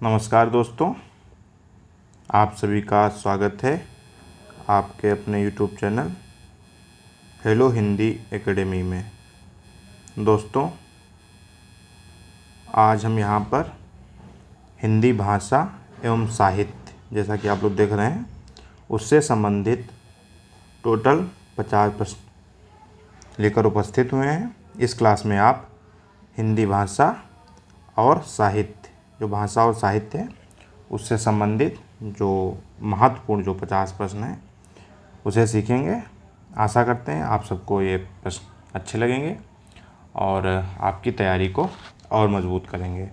नमस्कार दोस्तों, आप सभी का स्वागत है आपके अपने YouTube channel hello Hindi academy में। दोस्तों, आज हम यहाँ पर हिंदी भाषा एवं साहित्य, जैसा कि आप लोग देख रहे हैं, उससे संबंधित टोटल 50 प्रश्न लेकर उपस्थित हुए हैं। इस क्लास में आप हिंदी भाषा और साहित्य, जो भाषा और साहित्य है उससे संबंधित जो महत्वपूर्ण जो 50 प्रश्न हैं उसे सीखेंगे। आशा करते हैं आप सबको ये प्रश्न अच्छे लगेंगे और आपकी तैयारी को और मजबूत करेंगे।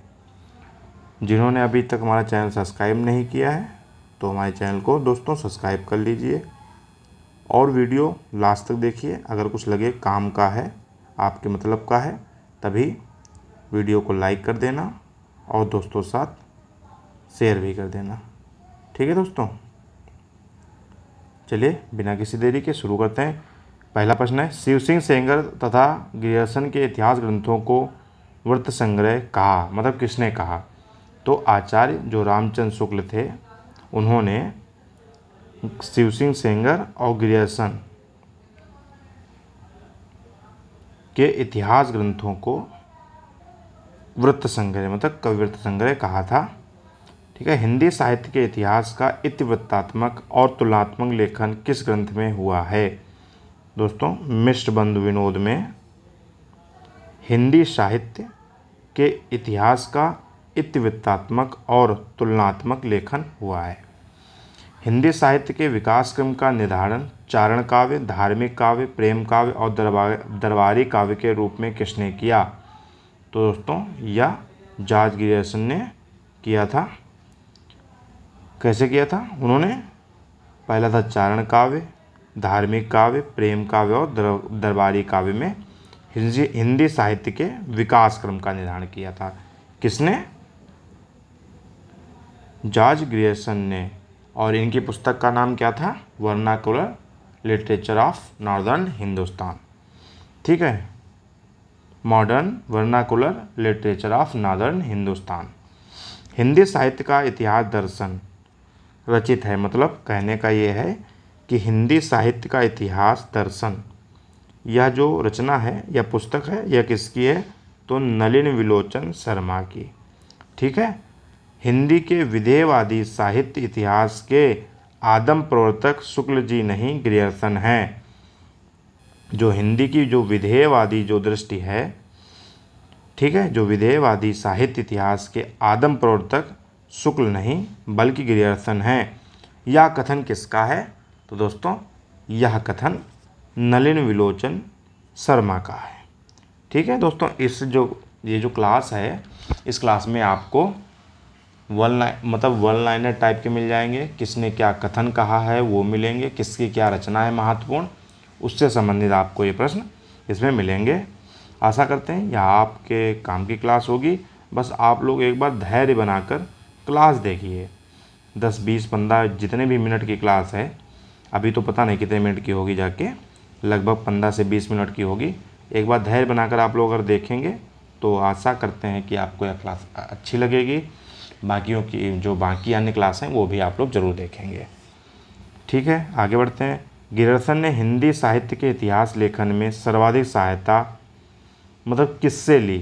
जिन्होंने अभी तक हमारा चैनल सब्सक्राइब नहीं किया है तो हमारे चैनल को दोस्तों सब्सक्राइब कर लीजिए और वीडियो लास्ट तक देखिए। अगर कुछ लगे काम का है, आपके मतलब का है, तभी वीडियो को लाइक कर देना और दोस्तों के साथ शेयर भी कर देना। ठीक है दोस्तों, चलिए बिना किसी देरी के शुरू करते हैं। पहला प्रश्न है, शिव सिंह सेंगर तथा ग्रियर्सन के इतिहास ग्रंथों को वृत्त संग्रह कहा, मतलब किसने कहा? तो आचार्य जो रामचंद्र शुक्ल थे उन्होंने शिव सिंह सेंगर और ग्रियर्सन के इतिहास ग्रंथों को वृत्त संग्रह मतलब कविवृत्त संग्रह कहा था। ठीक है। हिंदी साहित्य के इतिहास का इतिवृत्तात्मक और तुलनात्मक लेखन किस ग्रंथ में हुआ है? दोस्तों, मिश्र बंधु विनोद में हिंदी साहित्य के इतिहास का इतिवृत्तात्मक और तुलनात्मक लेखन हुआ है। हिंदी साहित्य के विकास क्रम का निर्धारण चारण काव्य, धार्मिक काव्य, प्रेम काव्य और दरबारी काव्य के रूप में किसने किया? तो दोस्तों, यह जॉर्ज ग्रियर्सन ने किया था। कैसे किया था उन्होंने? पहला था चारण काव्य, धार्मिक काव्य, प्रेम काव्य और दरबारी काव्य में हिंदी साहित्य के विकास क्रम का निर्धारण किया था। किसने? जॉर्ज ग्रियर्सन ने। और इनकी पुस्तक का नाम क्या था? Vernacular literature of northern Hindustan. ठीक है, modern vernacular literature of northern Hindustan. Hindi साहित्य का इतिहास दर्शन रचित है, मतलब कहने का ये है कि हिंदी साहित्य का इतिहास दर्शन, यह जो रचना है, यह पुस्तक है, यह किसकी है? तो नलिन विलोचन शर्मा की। ठीक है। हिंदी के विधेयवादी साहित्य इतिहास के आदम प्रवर्तक शुक्ल जी नहीं, ग्रियर्सन हैं। जो हिंदी की जो विधेयवादी जो दृष्टि है, ठीक है, जो विधेयवादी साहित्य इतिहास के आदम प्रवर्तक शुक्ल नहीं बल्कि ग्रियर्सन हैं। यह कथन किसका है? तो दोस्तों, यह कथन नलिन विलोचन शर्मा का है। ठीक है दोस्तों, ये जो क्लास है, इस क्लास में आपको वन लाइनर टाइप के मिल जाएंगे। किसने क्या कथन कहा है वो मिलेंगे, किसकी क्या रचना है महत्वपूर्ण, उससे संबंधित आपको ये प्रश्न इसमें मिलेंगे। आशा करते हैं यह आपके काम की क्लास होगी। बस आप लोग एक बार धैर्य बनाकर क्लास देखिए। 10, 20, 15 जितने भी मिनट की क्लास है, अभी तो पता नहीं कितने मिनट की होगी, जाके लगभग 15 से 20 मिनट की होगी। एक बार धैर्य बनाकर आप लोग अगर देखेंगे तो आशा करते हैं कि आपको यह क्लास अच्छी लगेगी। बाकियों की जो बाकी अन्य क्लास हैं वो भी आप लोग ज़रूर देखेंगे। ठीक है, आगे बढ़ते हैं। ग्रियर्सन ने हिंदी साहित्य के इतिहास लेखन में सर्वाधिक सहायता मतलब किससे ली?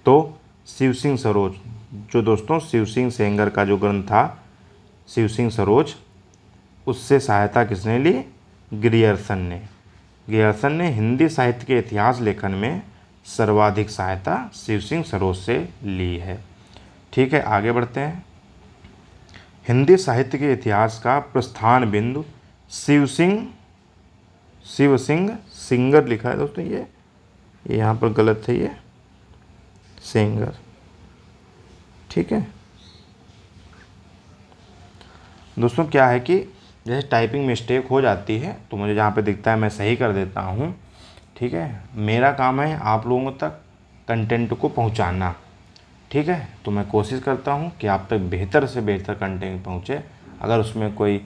तो शिव सिंह सरोज, जो दोस्तों शिव सिंह सेंगर का जो ग्रंथ था शिव सिंह सरोज, उससे सहायता किसने ली? ग्रियर्सन ने। ग्रियर्सन ने हिंदी साहित्य के इतिहास लेखन में सर्वाधिक सहायता शिव सिंह सरोज से ली है। ठीक है, आगे बढ़ते हैं। हिंदी साहित्य के इतिहास का प्रस्थान बिंदु शिव सिंह सिंगर लिखा है दोस्तों, ये यहाँ पर गलत है, ये सेंगर। ठीक है दोस्तों, क्या है कि जैसे टाइपिंग मिस्टेक हो जाती है तो मुझे जहाँ पे दिखता है मैं सही कर देता हूँ। ठीक है, मेरा काम है आप लोगों तक कंटेंट को पहुँचाना। ठीक है, तो मैं कोशिश करता हूँ कि आप तक बेहतर से बेहतर कंटेंट पहुँचे। अगर उसमें कोई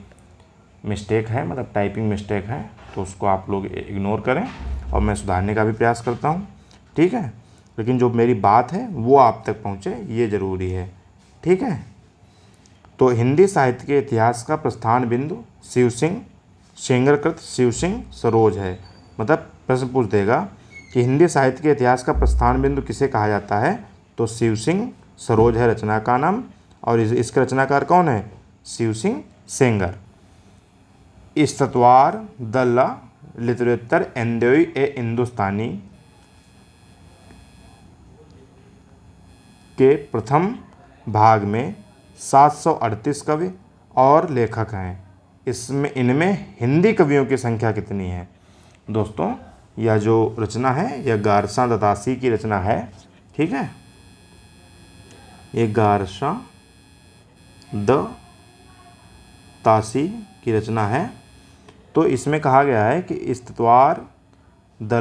मिस्टेक है, मतलब टाइपिंग मिस्टेक है, तो उसको आप लोग इग्नोर करें और मैं सुधारने का भी प्रयास करता हूँ। ठीक है, लेकिन जो मेरी बात है वो आप तक पहुँचे, ये ज़रूरी है। ठीक है। तो हिंदी साहित्य के इतिहास का प्रस्थान बिंदु शिव सिंह सेंगरकृत शिव सिंह सरोज है। मतलब प्रश्न पूछ देगा कि हिंदी साहित्य के इतिहास का प्रस्थान बिंदु किसे कहा जाता है, तो शिव सिंह सरोज है रचना का नाम, और इसके रचनाकार कौन है, शिव सिंह सेंगर। इस्तवार द लिटरेचर एंडोई ए हिंदुस्तानी के प्रथम भाग में 738 कवि और लेखक हैं। इनमें हिंदी कवियों की संख्या कितनी है। दोस्तों यह जो रचना है यह गारसा दतासी की रचना है, ठीक है। ये गारसा दतासी की रचना है। तो इसमें कहा गया है कि इस्तवार द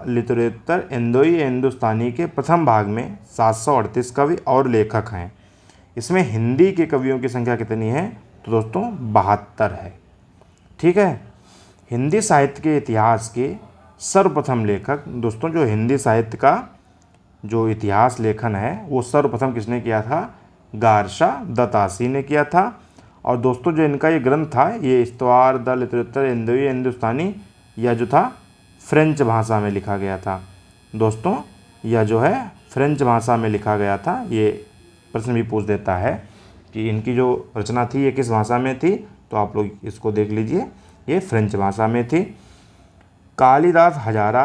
लिटरेचर एंडोई हिंदुस्तानी के प्रथम भाग में 738 कवि और लेखक हैं। इसमें हिंदी के कवियों की संख्या कितनी है, तो दोस्तों 72 है, ठीक है। हिंदी साहित्य के इतिहास के सर्वप्रथम लेखक, दोस्तों जो हिंदी साहित्य का जो इतिहास लेखन है वो सर्वप्रथम किसने किया था, गारसा दतासी ने किया था। और दोस्तों जो इनका ये ग्रंथ था, ये इस्तवार द लिटरेचर एंडोई हिंदुस्तानी, यह जो था फ्रेंच भाषा में लिखा गया था। दोस्तों यह जो है फ्रेंच भाषा में लिखा गया था। ये प्रश्न भी पूछ देता है कि इनकी जो रचना थी ये किस भाषा में थी, तो आप लोग इसको देख लीजिए, ये फ्रेंच भाषा में थी। कालिदास हजारा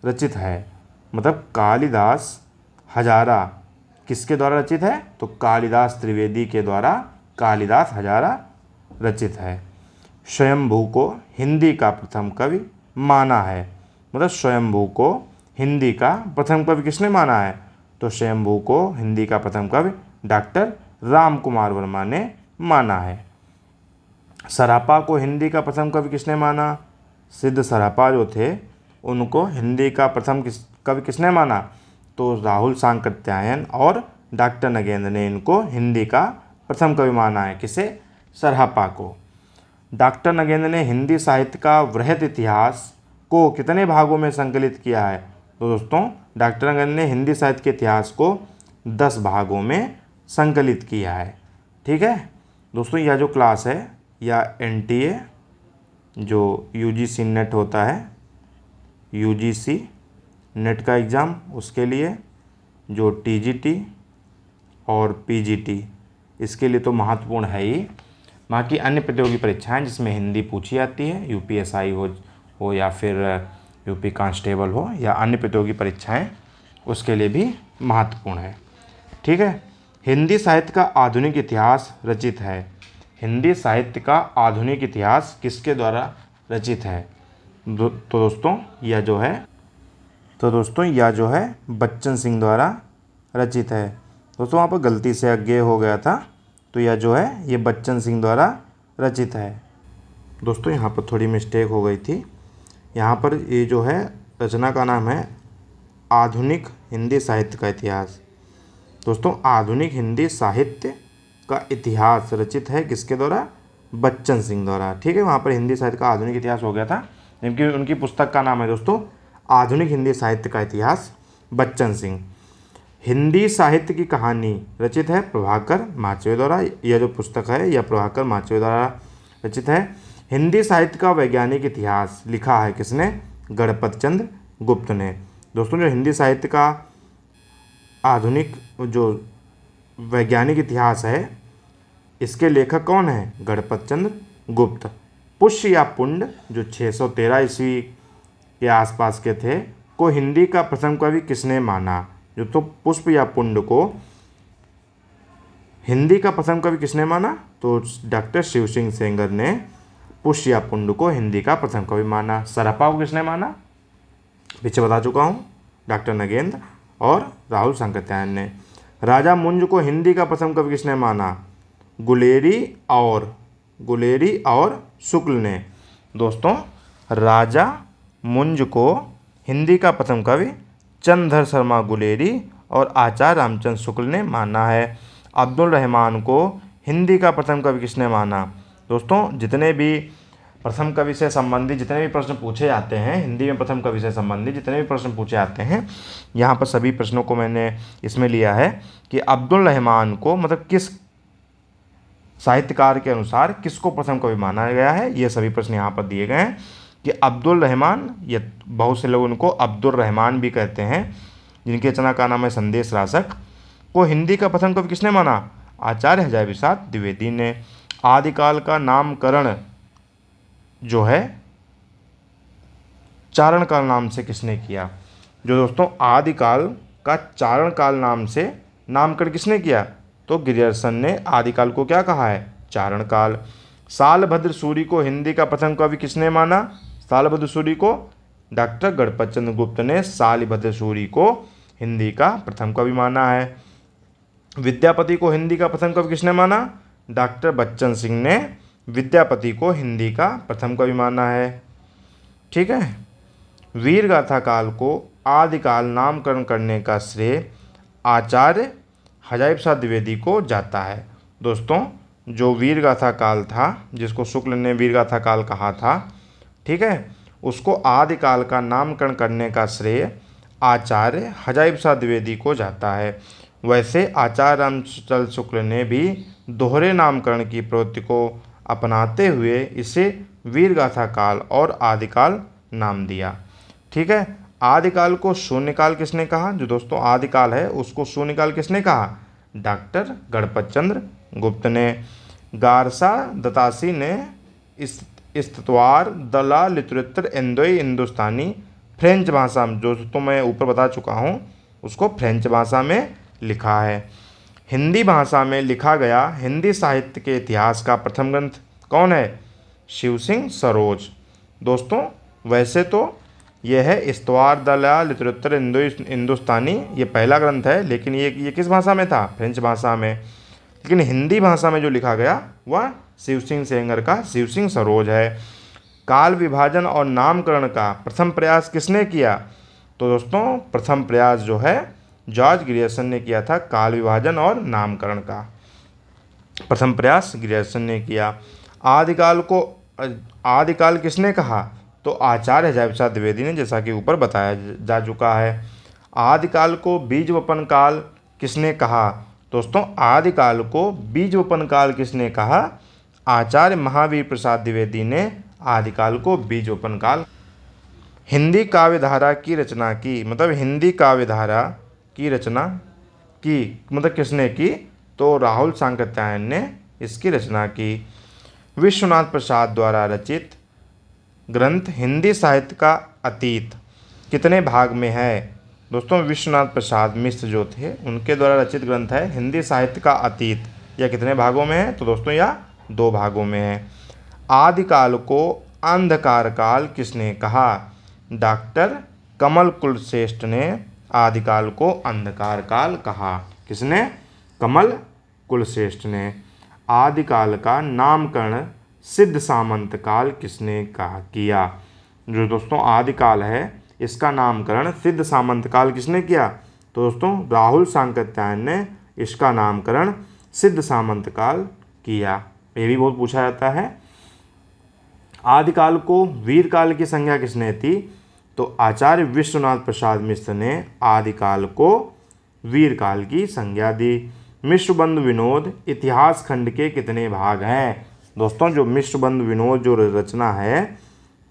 रचित है। मतलब कालिदास हजारा किसके द्वारा रचित है, तो कालिदास त्रिवेदी के द्वारा कालिदास हजारा रचित है। स्वयंभू को हिंदी का प्रथम कवि माना है। मतलब स्वयंभू को हिंदी का प्रथम कवि किसने माना है, तो स्वयंभू को हिंदी का प्रथम कवि डॉक्टर राम कुमार वर्मा ने माना है। सरापा को हिंदी का प्रथम कवि किसने माना, सिद्ध सरापा जो थे उनको हिंदी का प्रथम कवि किसने माना, तो राहुल सांकृत्यायन और डॉक्टर नगेंद्र ने इनको हिंदी का प्रथम कवि माना है। किसे, सरापा को। डॉक्टर नगेंद्र ने हिंदी साहित्य का वृहद इतिहास को कितने भागों में संकलित किया है, तो दोस्तों डॉक्टर नगेंद्र ने हिंदी साहित्य के इतिहास को 10 भागों में संकलित किया है, ठीक है। दोस्तों यह जो क्लास है या NTA जो UGC नेट होता है, UGC नेट का एग्ज़ाम, उसके लिए जो TGT और PGT इसके लिए तो महत्वपूर्ण है ही। बाकी अन्य प्रतियोगी परीक्षाएं जिसमें हिंदी पूछी जाती है, UPSI हो या फिर UP कांस्टेबल हो या अन्य प्रतियोगी परीक्षाएं, उसके लिए भी महत्वपूर्ण है, ठीक है। हिंदी साहित्य का आधुनिक इतिहास रचित है। हिंदी साहित्य का आधुनिक इतिहास किसके द्वारा रचित है, तो दोस्तों यह जो है बच्चन सिंह द्वारा रचित है। दोस्तों वहाँ पर गलती से आगे हो गया था, तो यह जो है ये बच्चन सिंह द्वारा रचित है। दोस्तों यहाँ पर थोड़ी मिस्टेक हो गई थी। यहाँ पर ये जो है रचना का नाम है आधुनिक हिंदी साहित्य का इतिहास। दोस्तों आधुनिक हिंदी साहित्य का इतिहास रचित है किसके द्वारा, बच्चन सिंह द्वारा, ठीक है। वहाँ पर हिंदी साहित्य का आधुनिक इतिहास हो गया था, जबकि उनकी पुस्तक का नाम है दोस्तों आधुनिक हिंदी साहित्य का इतिहास, बच्चन सिंह। हिंदी साहित्य की कहानी रचित है प्रभाकर माचवे द्वारा। यह जो पुस्तक है यह प्रभाकर माचवे द्वारा रचित है। हिंदी साहित्य का वैज्ञानिक इतिहास लिखा है किसने, गणपत चंद्र गुप्त ने। दोस्तों जो हिंदी साहित्य का आधुनिक जो वैज्ञानिक इतिहास है इसके लेखक कौन है, गणपत चंद्र गुप्त। पुष्य या पुंड जो 613 ईस्वी के आसपास के थे को हिंदी का प्रथम कवि किसने माना, जो तो पुष्प या पुंड को हिंदी का प्रथम कवि किसने माना, तो डॉक्टर शिव सिंह सेंगर ने पुष्य या पुंड को हिंदी का प्रथम कवि माना। सरापा को किसने माना, पीछे बता चुका हूँ, डॉक्टर नगेंद्र और राहुल सांकृत्यायन ने। राजा मुंज को हिंदी का प्रथम कवि किसने माना, गुलेरी और शुक्ल ने। दोस्तों राजा मुंज को हिंदी का प्रथम कवि चंद्रधर शर्मा गुलेरी और आचार्य रामचंद्र शुक्ल ने माना है। अब्दुल रहमान को हिंदी का प्रथम कवि किसने माना, दोस्तों जितने भी प्रथम कवि से संबंधित जितने भी प्रश्न पूछे जाते हैं, हिंदी में प्रथम कवि से संबंधित जितने भी प्रश्न पूछे जाते हैं, यहाँ पर सभी प्रश्नों को मैंने इसमें लिया है कि अब्दुल रहमान को मतलब किस साहित्यकार के अनुसार किसको प्रथम कवि माना गया है, ये सभी प्रश्न यहाँ पर दिए गए हैं कि अब्दुल रहमान, ये बहुत से लोग उनको अब्दुल रहमान भी कहते हैं, जिनकी रचना का नाम है संदेश रासक, को हिंदी का प्रथम कवि किसने माना? आचार्य हजारी प्रसाद द्विवेदी ने। आदिकाल का नामकरण जो है चारण काल नाम से किसने किया? जो दोस्तों आदिकाल का चारण काल नाम से नामकरण किसने किया? तो गिरियर्सन ने आदिकाल को क्या कहा है? चारण काल। सालभद्र सूरी को हिंदी का प्रथम कवि किसने माना? सालभद्र सूरी को डॉक्टर गणपत चंद्र गुप्त ने सालभद्र सूरी को हिंदी का प्रथम कवि माना है। विद्यापति को हिंदी का प्रथम कवि किसने माना? डॉक्टर बच्चन सिंह ने विद्यापति को हिंदी का प्रथम कवि माना है। ठीक है। वीरगाथा काल को आदिकाल नामकरण करने का श्रेय आचार्य हजारी प्रसाद द्विवेदी को जाता है। दोस्तों जो वीरगाथा काल था, जिसको शुक्ल ने वीरगाथा काल कहा था, ठीक है, उसको आदिकाल का नामकरण करने का श्रेय आचार्य हजारी प्रसाद द्विवेदी को जाता है। वैसे आचार्य रामचंद्र शुक्ल ने भी दोहरे नामकरण की प्रवृत्ति को अपनाते हुए इसे वीरगाथा काल और आदिकाल नाम दिया। ठीक है। आदिकाल को शून्यकाल किसने कहा? जो दोस्तों आदिकाल है उसको शून्यकाल किसने कहा? डॉक्टर गणपत चंद्र गुप्त ने। गारसा दतासी ने इस्तवार दला लिटरेचर इंदोई हिंदुस्तानी फ्रेंच भाषा में, जो तो मैं ऊपर बता चुका हूँ, उसको फ्रेंच भाषा में लिखा है। हिंदी भाषा में लिखा गया हिंदी साहित्य के इतिहास का प्रथम ग्रंथ कौन है? शिव सिंह सरोज। दोस्तों वैसे तो यह है इस्तवार दला लिटरेचर हिंदुस्तानी, ये पहला ग्रंथ है, लेकिन ये किस भाषा में था? फ्रेंच भाषा में। लेकिन हिंदी भाषा में जो लिखा गया वह शिव सिंह सेंगर का शिव सिंह सरोज है। काल विभाजन और नामकरण का प्रथम प्रयास किसने किया? तो दोस्तों प्रथम प्रयास जो है जॉर्ज ग्रियर्सन ने किया था। काल विभाजन और नामकरण का प्रथम प्रयास ग्रियर्सन ने किया। आदिकाल किसने कहा? तो आचार्य हजारी प्रसाद द्विवेदी ने, जैसा कि ऊपर बताया जा चुका है। आदिकाल को बीज वपन काल किसने कहा? दोस्तों आदिकाल को बीज वपन काल किसने कहा? आचार्य महावीर प्रसाद द्विवेदी ने आदिकाल को बीज वपन काल। हिंदी काव्यधारा की रचना की, मतलब हिंदी काव्यधारा की रचना की मतलब किसने की? तो राहुल सांकृत्यायन ने इसकी रचना की। विश्वनाथ प्रसाद द्वारा रचित ग्रंथ हिंदी साहित्य का अतीत कितने भाग में है? दोस्तों विश्वनाथ प्रसाद मिश्र जो थे उनके द्वारा रचित ग्रंथ है हिंदी साहित्य का अतीत। यह कितने भागों में है? तो दोस्तों यह 2 भागों में है। आदिकाल को अंधकार काल किसने कहा? डॉक्टर कमल कुलश्रेष्ठ ने आदिकाल को अंधकार काल कहा। किसने? कमल कुलश्रेष्ठ ने। आदिकाल का नामकरण सिद्ध सामंत काल किसने कहा किया? जो दोस्तों आदिकाल है इसका नामकरण सिद्ध सामंत काल किसने किया? तो दोस्तों राहुल सांकृत्यायन ने इसका नामकरण सिद्ध सामंत काल किया। ये भी बहुत पूछा जाता है। आदिकाल को वीर काल की संज्ञा किसने दी? तो आचार्य विश्वनाथ प्रसाद मिश्र ने आदिकाल को वीर काल की संज्ञा दी। मिश्रबंधु विनोद इतिहास खंड के कितने भाग हैं? दोस्तों जो मिश्रबंधु विनोद जो रचना है,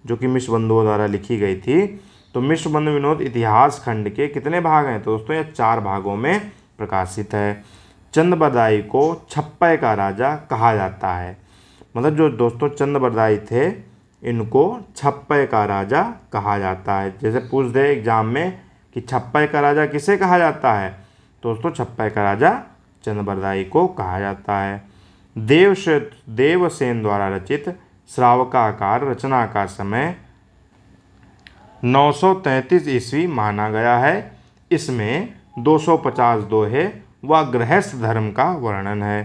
जो कि मिश्रबंधुओं द्वारा लिखी गई थी, तो मिश्रबंधु विनोद इतिहास खंड के कितने भाग हैं? तो दोस्तों यह 4 भागों में प्रकाशित है। चंद्रबरदाई को छप्पय का राजा कहा जाता है। मतलब जो दोस्तों चंद्रबरदाई थे इनको छप्पय का राजा कहा जाता है। जैसे पूछ दे एग्जाम में कि छप्पय का राजा किसे कहा जाता है? दोस्तों छप्पय का राजा चंद्रबरदाई को कहा जाता है। देवसेन द्वारा रचित श्रावकाकार रचना का समय 933 ईस्वी माना गया है। इसमें 250 दोहे व गृहस्थ धर्म का वर्णन है।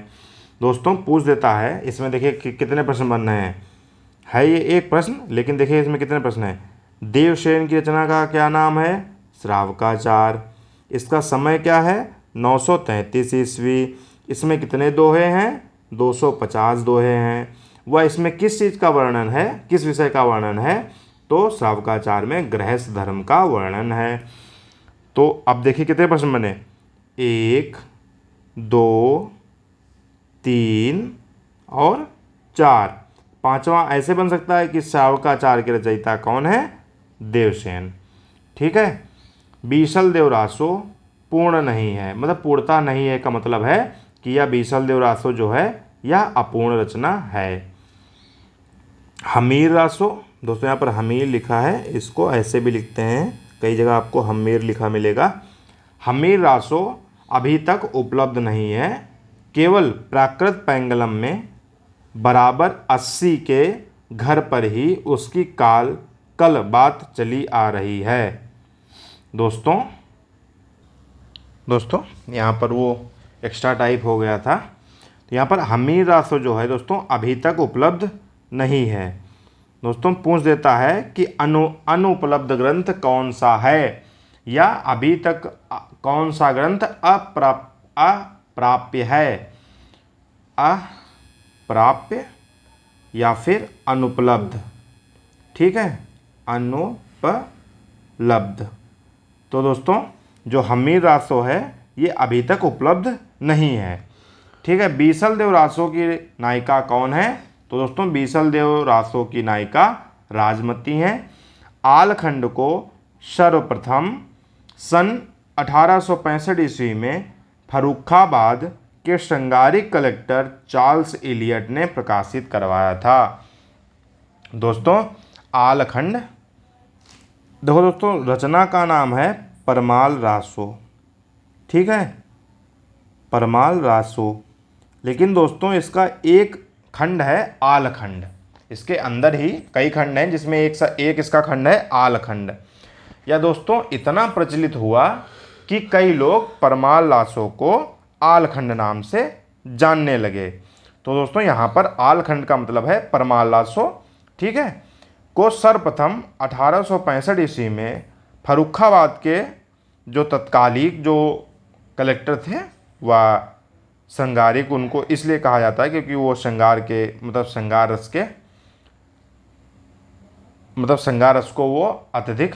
दोस्तों पूछ देता है, इसमें देखिए कितने प्रश्न बन रहे हैं। है ये एक प्रश्न, लेकिन देखिए इसमें कितने प्रश्न हैं। देवसेन की रचना का क्या नाम है? श्रावकाचार। इसका समय क्या है? 933 ईस्वी। इसमें कितने दोहे हैं? 250 दोहे हैं। वह इसमें किस चीज़ का वर्णन है, किस विषय का वर्णन है, तो शावकाचार्य में गृहस्थ धर्म का वर्णन है। तो अब देखिए कितने प्रश्न बने, 1 2 3 और 4। पांचवा ऐसे बन सकता है कि शावकाचार्य के रचयिता कौन है, देवसेन। ठीक है। बीसल देवरासो पूर्ण नहीं है, मतलब पूर्णता नहीं है का मतलब है कि यह बीसल देवरासो जो है यह अपूर्ण रचना है। हमीर रासो, दोस्तों यहाँ पर हमीर लिखा है, इसको ऐसे भी लिखते हैं, कई जगह आपको हमीर लिखा मिलेगा। हमीर रासो अभी तक उपलब्ध नहीं है, केवल प्राकृत पैंगलम में बराबर 80 के घर पर ही उसकी कल बात चली आ रही है। दोस्तों यहाँ पर वो एक्स्ट्रा टाइप हो गया था, तो यहाँ पर हमीर रासो जो है दोस्तों अभी तक उपलब्ध नहीं है। दोस्तों पूछ देता है कि अनुपलब्ध ग्रंथ कौन सा है, या अभी तक कौन सा ग्रंथ अप्राप्य है, अप्राप्य या फिर अनुपलब्ध। ठीक है, अनुपलब्ध। तो दोस्तों जो हमीर रासो है ये अभी तक उपलब्ध नहीं है। ठीक है। बीसल देव रासो की नायिका कौन है, तो दोस्तों बीसल देव रासो की नायिका राजमती हैं। आलखंड को सर्वप्रथम सन 1865 ईस्वी में फर्रुखाबाद के श्रृंगारिक कलेक्टर चार्ल्स इलियट ने प्रकाशित करवाया था। दोस्तों आलखंड, देखो दोस्तों रचना का नाम है परमाल रासो। ठीक है, परमाल रासो, लेकिन दोस्तों इसका एक खंड है आलखंड, इसके अंदर ही कई खंड हैं जिसमें एक इसका खंड है आलखंड। या दोस्तों इतना प्रचलित हुआ कि कई लोग परमाल रासो को आलखंड नाम से जानने लगे। तो दोस्तों यहाँ पर आलखंड का मतलब है परमाल रासो। ठीक है, को सर्वप्रथम 1865 ईस्वी में फर्रुखाबाद के जो तत्कालिक जो कलेक्टर थे वह श्रृंगारिक, उनको इसलिए कहा जाता है क्योंकि वो श्रृंगार के मतलब श्रृंगार रस को वो अत्यधिक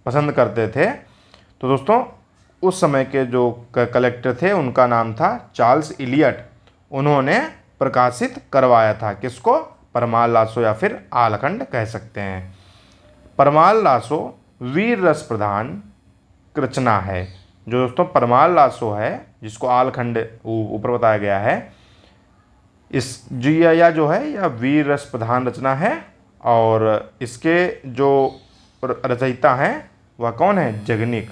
पसंद करते थे। तो दोस्तों उस समय के जो कलेक्टर थे उनका नाम था चार्ल्स इलियट, उन्होंने प्रकाशित करवाया था किसको, परमाल रासो या फिर आलखंड कह सकते हैं। परमाल रासो वीर रस प्रधान रचना है। जो दोस्तों परमाल रासो है जिसको आलखंड ऊपर बताया गया है, इस जो है यह वीर रस प्रधान रचना है, और इसके जो रचयिता हैं वह कौन है, जगनिक।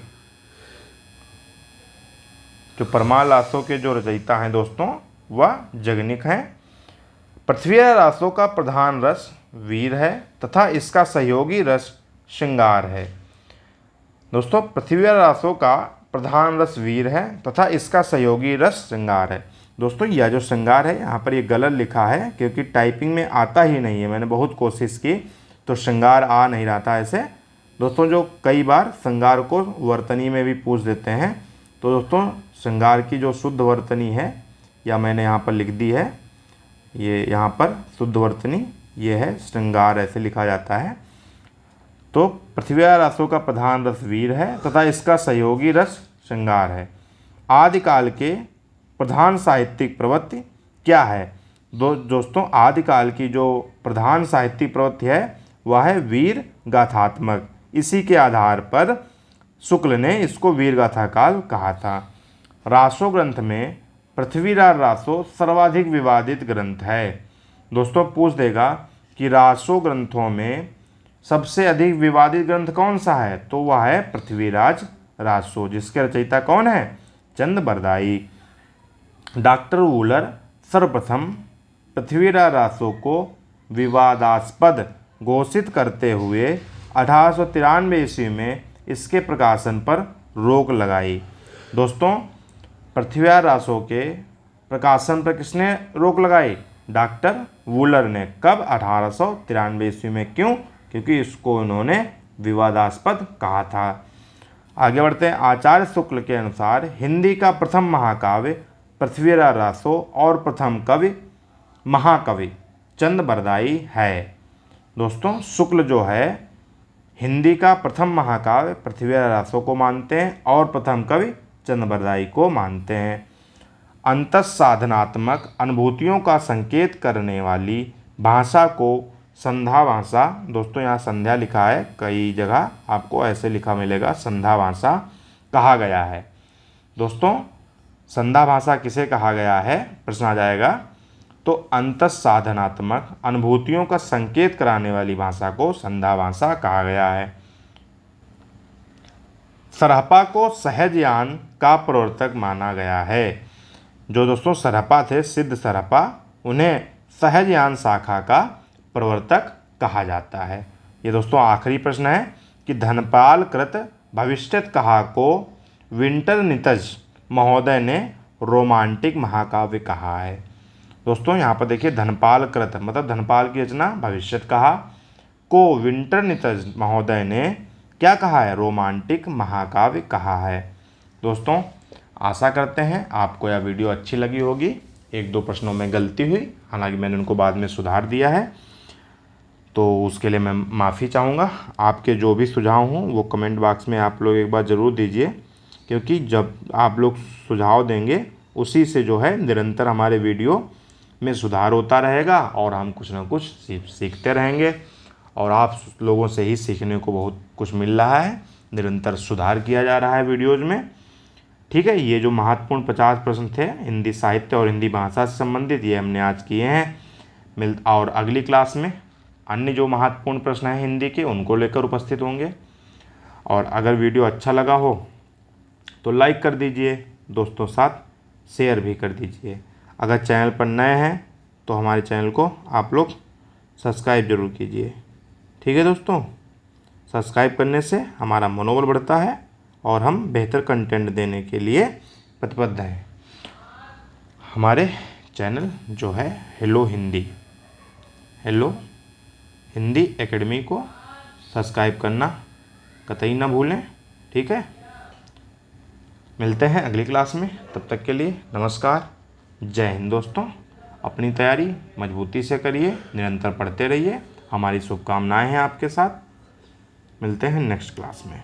जो परमाल रासो के जो रचयिता हैं दोस्तों वह जगनिक हैं। पृथ्वीराज रासो का प्रधान रस वीर है तथा इसका सहयोगी रस श्रृंगार है। दोस्तों पृथ्वीराज रासो का प्रधान रस वीर है तथा इसका सहयोगी रस श्रृंगार है। दोस्तों यह जो श्रृंगार है यहाँ पर ये गलत लिखा है क्योंकि टाइपिंग में आता ही नहीं है, मैंने बहुत कोशिश की तो श्रृंगार आ नहीं रहा था ऐसे। दोस्तों जो कई बार श्रृंगार को वर्तनी में भी पूछ देते हैं, तो दोस्तों श्रृंगार की जो शुद्ध वर्तनी है या मैंने यहाँ पर लिख दी है, ये यहाँ पर शुद्ध वर्तनी ये है, श्रृंगार ऐसे लिखा जाता है। तो पृथ्वीराज रासो का प्रधान रस वीर है तथा इसका सहयोगी रस श्रृंगार है। आदिकाल के प्रधान साहित्यिक प्रवृत्ति क्या है, दोस्तों आदिकाल की जो प्रधान साहित्यिक प्रवृत्ति है वह है वीर गाथात्मक। इसी के आधार पर शुक्ल ने इसको वीर गाथा काल कहा था। रासो ग्रंथ में पृथ्वीराज रासो सर्वाधिक विवादित ग्रंथ है। दोस्तों पूछ देगा कि रासो ग्रंथों में सबसे अधिक विवादित ग्रंथ कौन सा है, तो वह है पृथ्वीराज रासो, जिसके रचयिता कौन है, चंद बरदाई। डॉक्टर वूलर सर्वप्रथम पृथ्वीराज रासो को विवादास्पद घोषित करते हुए 1893 ईस्वी में इसके प्रकाशन पर रोक लगाई। दोस्तों पृथ्वीराज रासो के प्रकाशन पर किसने रोक लगाई, डॉक्टर वूलर ने। कब, 1893 ईस्वी में। क्यों, क्योंकि इसको उन्होंने विवादास्पद कहा था। आगे बढ़ते हैं। आचार्य शुक्ल के अनुसार हिंदी का प्रथम महाकाव्य पृथ्वीराज रासो और प्रथम कवि महाकवि चंद्रबरदाई है। दोस्तों शुक्ल जो है हिंदी का प्रथम महाकाव्य पृथ्वीराज रासो को मानते हैं और प्रथम कवि चंद्रबरदाई को मानते हैं। अंतःसाधनात्मक अनुभूतियों का संकेत करने वाली भाषा को संध्या भाषा, दोस्तों यहाँ संध्या लिखा है, कई जगह आपको ऐसे लिखा मिलेगा संध्या भाषा कहा गया है। दोस्तों संध्या भाषा किसे कहा गया है, प्रश्न आ जाएगा तो अंतःसाधनात्मक अनुभूतियों का संकेत कराने वाली भाषा को संध्या भाषा कहा गया है। सरहपा को सहजयान का प्रवर्तक माना गया है। जो दोस्तों सरहपा थे, सिद्ध सरहपा, उन्हें सहजयान शाखा का प्रवर्तक कहा जाता है। ये दोस्तों आखिरी प्रश्न है कि धनपाल कृत भविष्यत कहा को विंटरनित्ज महोदय ने रोमांटिक महाकाव्य कहा है। दोस्तों यहाँ पर देखिए धनपाल कृत मतलब धनपाल की रचना भविष्यत कहा को विंटरनित्ज महोदय ने क्या कहा है, रोमांटिक महाकाव्य कहा है। दोस्तों आशा करते हैं आपको यह वीडियो अच्छी लगी होगी। एक दो प्रश्नों में गलती हुई, हालांकि मैंने उनको बाद में सुधार दिया है, तो उसके लिए मैं माफ़ी चाहूँगा। आपके जो भी सुझाव हों वो कमेंट बॉक्स में आप लोग एक बार ज़रूर दीजिए, क्योंकि जब आप लोग सुझाव देंगे उसी से जो है निरंतर हमारे वीडियो में सुधार होता रहेगा और हम कुछ ना कुछ सीखते रहेंगे और आप लोगों से ही सीखने को बहुत कुछ मिल रहा है। निरंतर सुधार किया जा रहा है वीडियोज़ में। ठीक है, ये जो महत्वपूर्ण 50 प्रश्न थे हिंदी साहित्य और हिंदी भाषा से संबंधित, ये हमने आज किए हैं। और अगली क्लास में अन्य जो महत्वपूर्ण प्रश्न हैं हिंदी के, उनको लेकर उपस्थित होंगे। और अगर वीडियो अच्छा लगा हो तो लाइक कर दीजिए, दोस्तों साथ शेयर भी कर दीजिए। अगर चैनल पर नए हैं तो हमारे चैनल को आप लोग सब्सक्राइब जरूर कीजिए। ठीक है दोस्तों, सब्सक्राइब करने से हमारा मनोबल बढ़ता है और हम बेहतर कंटेंट देने के लिए प्रतिबद्ध हैं। हमारे चैनल जो है हेलो हिंदी एकेडमी को सब्सक्राइब करना कतई ना भूलें। ठीक है, मिलते हैं अगली क्लास में, तब तक के लिए नमस्कार, जय हिंद। दोस्तों अपनी तैयारी मजबूती से करिए, निरंतर पढ़ते रहिए, हमारी शुभकामनाएं हैं आपके साथ। मिलते हैं नेक्स्ट क्लास में।